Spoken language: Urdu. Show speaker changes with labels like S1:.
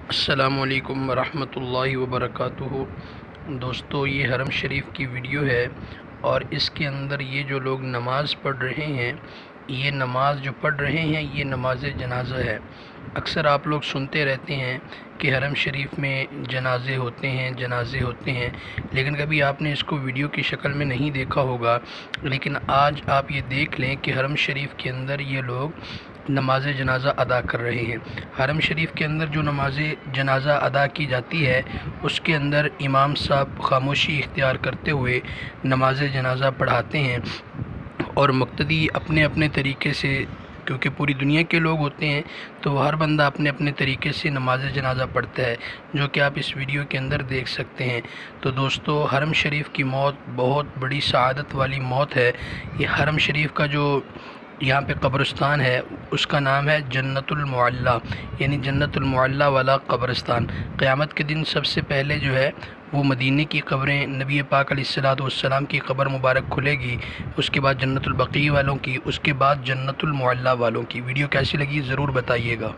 S1: السلام علیکم ورحمۃ اللہ وبرکاتہ۔ دوستو، یہ حرم شریف کی ویڈیو ہے اور اس کے اندر یہ جو لوگ نماز پڑھ رہے ہیں، یہ نماز جو پڑھ رہے ہیں یہ نماز جنازہ ہے۔ اکثر آپ لوگ سنتے رہتے ہیں کہ حرم شریف میں جنازے ہوتے ہیں، لیکن کبھی آپ نے اس کو ویڈیو کی شکل میں نہیں دیکھا ہوگا۔ لیکن آج آپ یہ دیکھ لیں کہ حرم شریف کے اندر یہ لوگ نماز جنازہ ادا کر رہے ہیں۔ حرم شریف کے اندر جو نماز جنازہ ادا کی جاتی ہے، اس کے اندر امام صاحب خاموشی اختیار کرتے ہوئے نماز جنازہ پڑھاتے ہیں اور مقتدی اپنے اپنے طریقے سے، کیونکہ پوری دنیا کے لوگ ہوتے ہیں تو ہر بندہ اپنے اپنے طریقے سے نماز جنازہ پڑھتا ہے، جو کہ آپ اس ویڈیو کے اندر دیکھ سکتے ہیں۔ تو دوستو، حرم شریف کی موت بہت بڑی سعادت والی موت ہے۔ یہ حرم شریف کا جو یہاں پہ قبرستان ہے، اس کا نام ہے جنت المعلیٰ، یعنی جنت المعلیٰ والا قبرستان۔ قیامت کے دن سب سے پہلے جو ہے وہ مدینے کی قبریں، نبی پاک علیہ السلام کی قبر مبارک کھلے گی، اس کے بعد جنت البقیع والوں کی، اس کے بعد جنت المعلیٰ والوں کی۔ ویڈیو کیسی لگی ضرور بتائیے گا۔